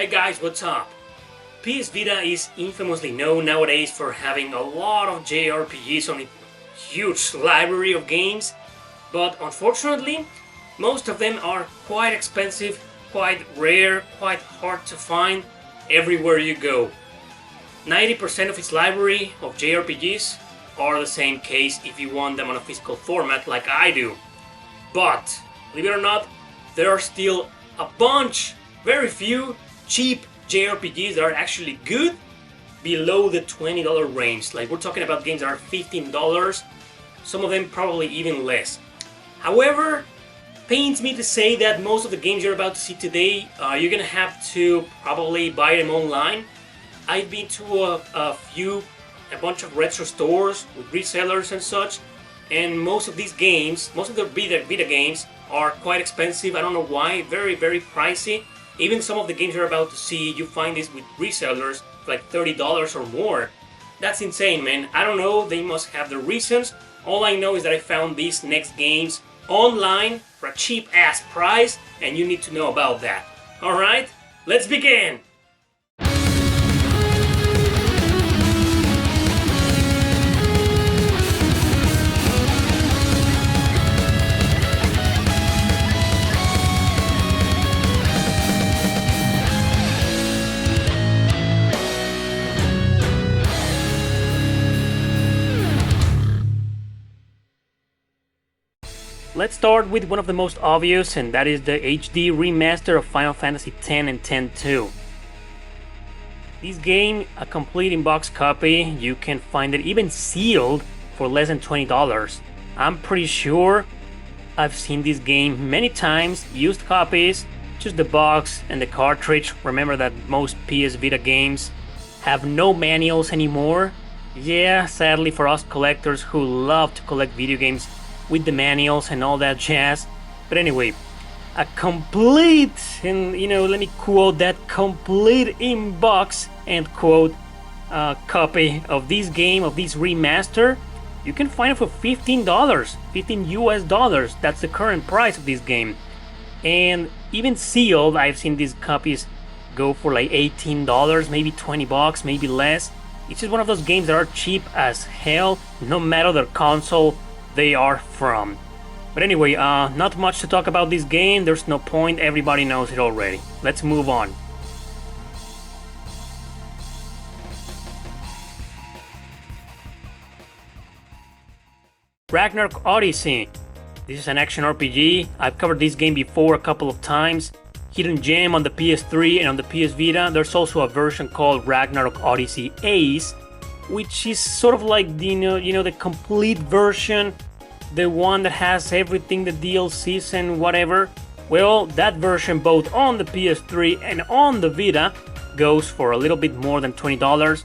Hey guys, what's up? PS Vita is infamously known nowadays for having a lot of JRPGs on a huge library of games, but unfortunately, most of them are quite expensive, quite rare, quite hard to find everywhere you go. 90% of its library of JRPGs are the same case if you want them on a physical format like I do. But, believe it or not, there are still a bunch, very few, cheap JRPGs that are actually good below the $20 range. Like, we're talking about games that are $15, some of them probably even less. However, pains me to say that most of the games you're about to see today, you're gonna have to probably buy them online. I've been to a bunch of retro stores with resellers and such, and most of these games, most of the Vita games are quite expensive. I don't know why, very pricey. Even some of the games you're about to see, you find these with resellers for like $30 or more. That's insane, man. I don't know, they must have their reasons. All I know is that I found these next games online for a cheap ass price, and you need to know about that. Alright, let's begin! Let's start with one of the most obvious, and that is the HD remaster of Final Fantasy X and X-2. This game, a complete in-box copy, you can find it even sealed for less than $20. I'm pretty sure I've seen this game many times, used copies, just the box and the cartridge. Remember that most PS Vita games have no manuals anymore. Yeah, sadly for us collectors who love to collect video games with the manuals and all that jazz. But anyway, a complete, and let me quote that, complete in-box, end quote, copy of this game, of this remaster, you can find it for $15, 15 US dollars. That's the current price of this game. And even sealed, I've seen these copies go for like $18, maybe 20 bucks, maybe less. It's just one of those games that are cheap as hell, no matter the console they are from. But anyway, not much to talk about this game. There's no point, everybody knows it already. Let's move on. Ragnarok Odyssey. This is an action RPG. I've covered this game before a couple of times. Hidden gem on the PS3 and on the PS Vita. There's also a version called Ragnarok Odyssey Ace, which is sort of like the the complete version, the one that has everything, the DLCs and whatever. Well, that version both on the PS3 and on the Vita goes for a little bit more than $20.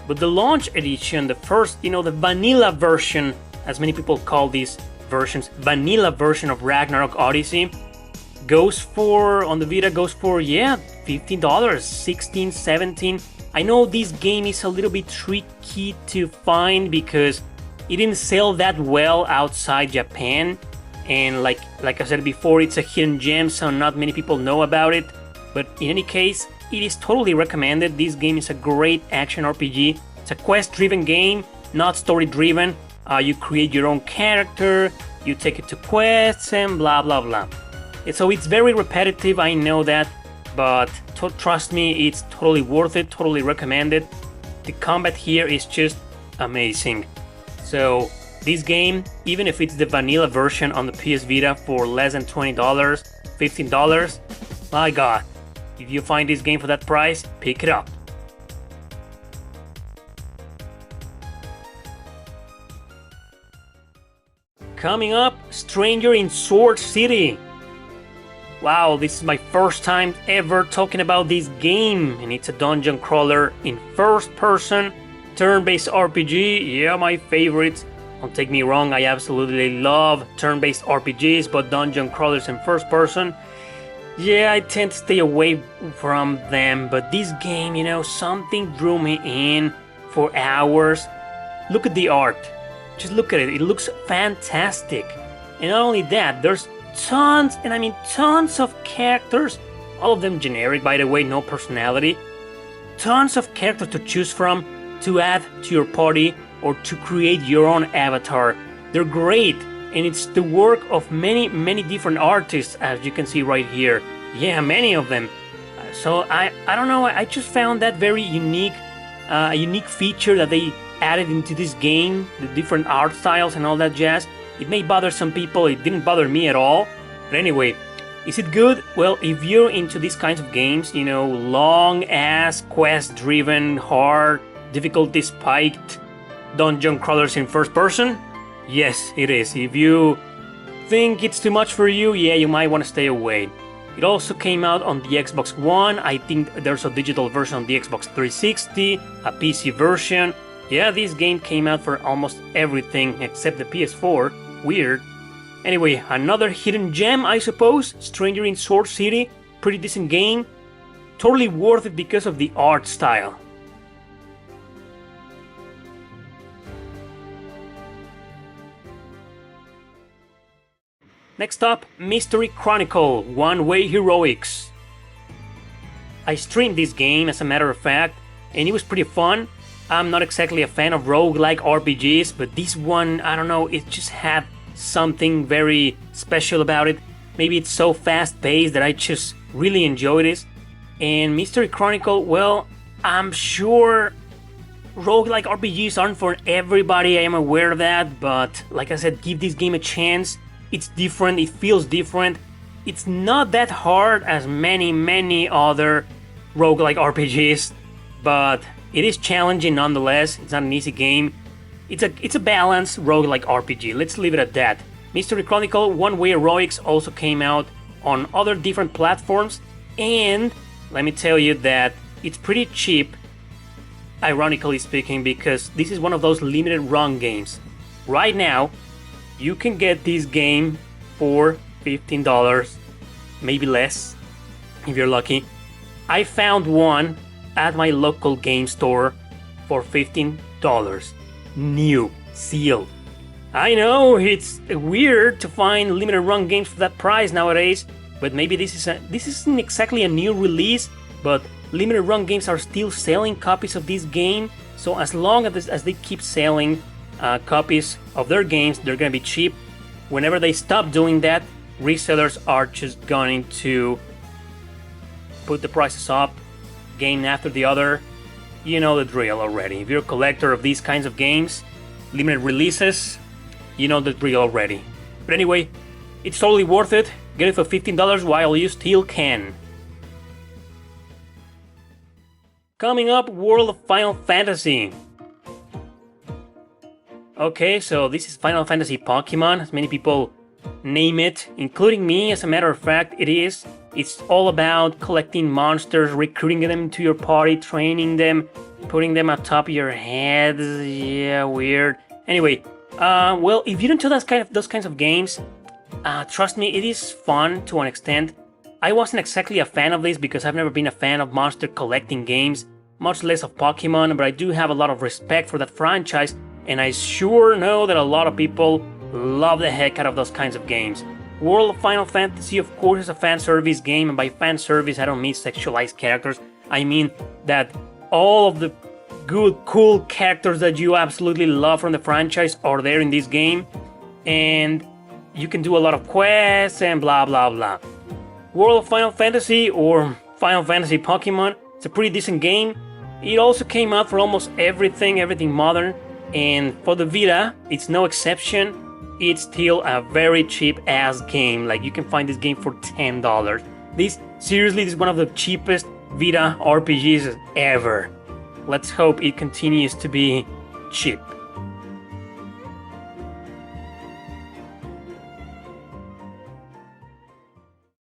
But the launch edition, the first, the vanilla version, as many people call these versions, vanilla version of Ragnarok Odyssey, goes for, on the Vita, goes for, yeah, $15, $16, $17. I know this game is a little bit tricky to find because it didn't sell that well outside Japan, and like I said before, it's a hidden gem, so not many people know about it. But in any case, it is totally recommended. This game is a great action RPG. It's a quest-driven game, not story-driven. You create your own character, you take it to quests, and blah blah blah. And so it's very repetitive, I know that, but trust me, it's totally worth it, totally recommended. The combat here is just amazing. So this game, even if it's the vanilla version on the PS Vita for less than $20, $15, my god, if you find this game for that price, pick it up. Coming up, Stranger in Sword City. Wow, this is my first time ever talking about this game, and it's a dungeon crawler in first person, turn-based RPG, yeah, my favorites. Don't take me wrong, I absolutely love turn-based RPGs, but dungeon crawlers in first person, yeah, I tend to stay away from them. But this game, something drew me in for hours. Look at the art, just look at it, it looks fantastic. And not only that, there's tons, and I mean tons of characters All of them generic, by the way, no personality. Tons of characters to choose from, to add to your party, or to create your own avatar. They're great, and it's the work of many different artists, as you can see right here. Yeah, many of them. So I don't know, I just found that very unique, a unique feature that they added into this game, the different art styles and all that jazz. It may bother some people, it didn't bother me at all. But anyway, is it good? Well, if you're into these kinds of games, you know, long-ass, quest-driven, hard, difficulty spiked dungeon crawlers in first person, yes, it is. If you think it's too much for you, yeah, you might want to stay away. It also came out on the Xbox One. I think there's a digital version on the Xbox 360, a PC version. Yeah, this game came out for almost everything except the PS4. Weird. Anyway, another hidden gem, I suppose. Stranger in Sword City. Pretty decent game. Totally worth it because of the art style. Next up, Mystery Chronicle, One-Way Heroics. I streamed this game, as a matter of fact, and it was pretty fun. I'm not exactly a fan of roguelike RPGs, but this one, I don't know, it just had something very special about it. Maybe it's so fast-paced that I just really enjoy this. And Mystery Chronicle, well, I'm sure roguelike RPGs aren't for everybody, I am aware of that, but like I said, give this game a chance. It's different, it feels different. It's not that hard as many other roguelike RPGs, but it is challenging nonetheless. It's not an easy game. It's a balanced roguelike RPG, let's leave it at that. Mystery Chronicle One-Way Heroics also came out on other different platforms, and let me tell you that it's pretty cheap, ironically speaking, because this is one of those limited run games. Right now, you can get this game for $15, maybe less, if you're lucky. I found one at my local game store for $15. New, sealed. I know it's weird to find limited run games for that price nowadays, but maybe this isn't exactly a new release, but limited run games are still selling copies of this game. So as long as they keep selling copies of their games, they're gonna be cheap. Whenever they stop doing that, resellers are just going to put the prices up, game after the other. You know the drill already. If you're a collector of these kinds of games, limited releases, you know the drill already. But anyway, it's totally worth it. Get it for $15 while you still can. Coming up, World of Final Fantasy. Okay, so this is Final Fantasy Pokemon, as many people name it, including me. As a matter of fact, it is. It's all about collecting monsters, recruiting them to your party, training them, putting them atop your head. Yeah, weird. Anyway, well, if you don't do those kinds of games, trust me, it is fun to an extent. I wasn't exactly a fan of this because I've never been a fan of monster collecting games, much less of Pokemon, but I do have a lot of respect for that franchise, and I sure know that a lot of people love the heck out of those kinds of games. World of Final Fantasy, of course, is a fan service game, and by fan service I don't mean sexualized characters. I mean that all of the good, cool characters that you absolutely love from the franchise are there in this game, and you can do a lot of quests and blah blah blah. World of Final Fantasy, or Final Fantasy Pokemon, it's a pretty decent game. It also came out for almost everything modern, and for the Vita, it's no exception. It's still a very cheap ass game. Like, you can find this game for $10. This is one of the cheapest Vita RPGs ever. Let's hope it continues to be cheap.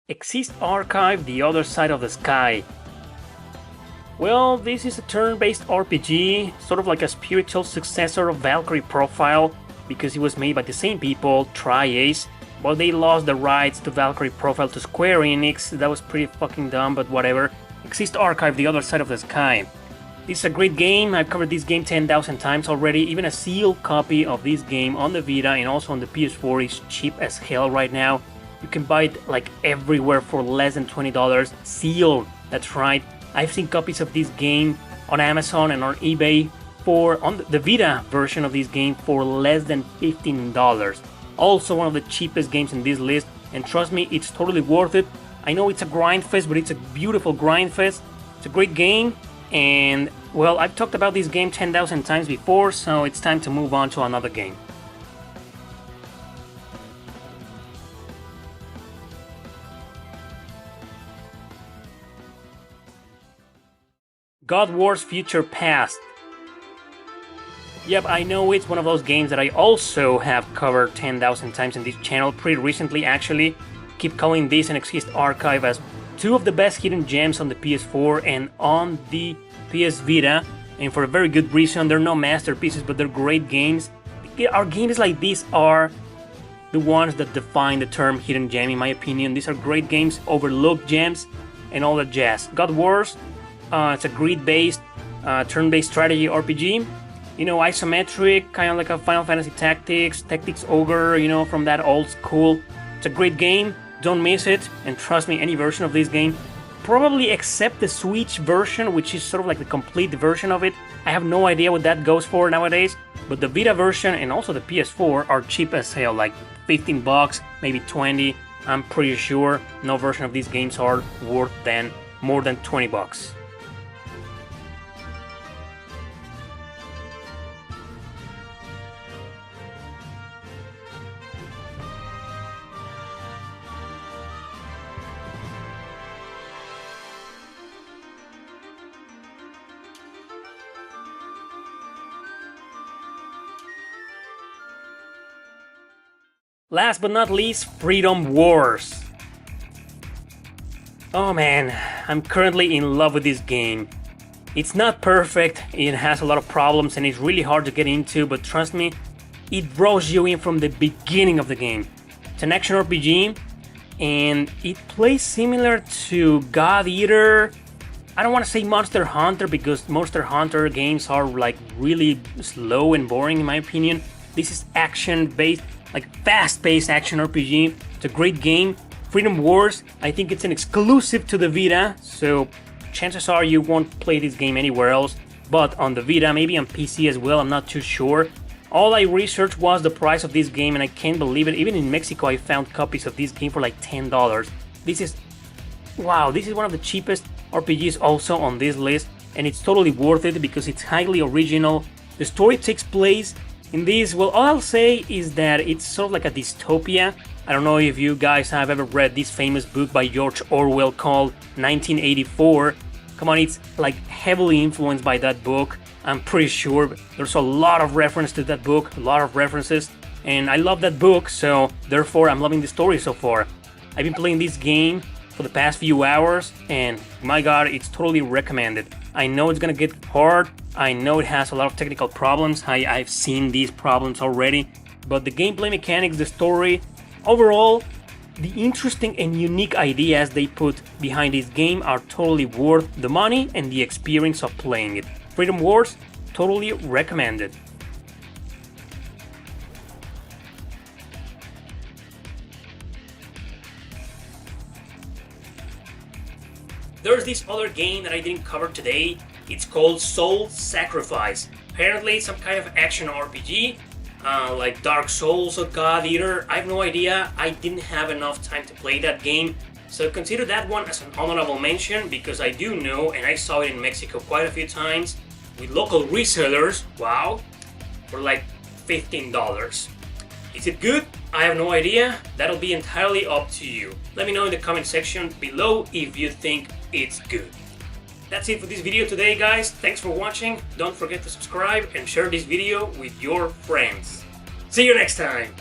Exist Archive: The Other Side of the Sky. Well, this is a turn-based RPG, sort of like a spiritual successor of Valkyrie Profile, because it was made by the same people, Tri-Ace, but they lost the rights to Valkyrie Profile to Square Enix. That was pretty fucking dumb, but whatever. Exist Archive: The Other Side of the Sky. This is a great game. I've covered this game 10,000 times already. Even a sealed copy of this game on the Vita and also on the PS4 is cheap as hell right now. You can buy it like everywhere for less than $20. Sealed, that's right. I've seen copies of this game on Amazon and on eBay on the Vita version of this game for less than $15. Also one of the cheapest games in this list, and trust me, it's totally worth it. I know it's a grind fest, but it's a beautiful grind fest. It's a great game, and well, I've talked about this game 10,000 times before, so it's time to move on to another game. God Wars Future Past. Yep, I know it's one of those games that I also have covered 10,000 times in this channel, pretty recently actually. Keep calling this an Exist archive as two of the best hidden gems on the PS4 and on the PS Vita, and for a very good reason. They're no masterpieces, but they're great games. Our games like these are the ones that define the term hidden gem, in my opinion. These are great games, overlooked gems, and all that jazz. God Wars, it's a grid-based, turn-based strategy RPG. You know, isometric, kind of like a Final Fantasy Tactics Ogre, you know, from that old school. It's a great game, don't miss it, and trust me, any version of this game, probably except the Switch version, which is sort of like the complete version of it. I have no idea what that goes for nowadays, but the Vita version and also the PS4 are cheap as hell, like 15 bucks, maybe 20. I'm pretty sure no version of these games are worth more than 20 bucks. Last but not least, Freedom Wars. Oh man, I'm currently in love with this game. It's not perfect, it has a lot of problems and it's really hard to get into, but trust me, it draws you in from the beginning of the game. It's an action RPG and it plays similar to God Eater. I don't want to say Monster Hunter because Monster Hunter games are like really slow and boring in my opinion. This is action-based, like fast-paced action RPG. It's a great game. Freedom Wars, I think it's an exclusive to the Vita, so chances are you won't play this game anywhere else, but on the Vita, maybe on PC as well, I'm not too sure. All I researched was the price of this game and I can't believe it. Even in Mexico I found copies of this game for like $10. This is one of the cheapest RPGs also on this list, and it's totally worth it because it's highly original. The story takes place in this, well, all I'll say is that it's sort of like a dystopia. I don't know if you guys have ever read this famous book by George Orwell called 1984. Come on, it's like heavily influenced by that book. I'm pretty sure there's a lot of reference to that book, a lot of references, and I love that book, so therefore I'm loving the story so far. I've been playing this game for the past few hours, and my god, it's totally recommended. I know it's gonna get hard, I know it has a lot of technical problems, I've seen these problems already, but the gameplay mechanics, the story, overall, the interesting and unique ideas they put behind this game are totally worth the money and the experience of playing it. Freedom Wars, totally recommended. There's this other game that I didn't cover today. It's called Soul Sacrifice. Apparently some kind of action RPG, like Dark Souls or God Eater. I have no idea. I didn't have enough time to play that game. So consider that one as an honorable mention because I do know, and I saw it in Mexico quite a few times, with local resellers, wow, for like $15. Is it good? I have no idea. That'll be entirely up to you. Let me know in the comment section below if you think it's good. That's it for this video today, guys. Thanks for watching. Don't forget to subscribe and share this video with your friends. See you next time.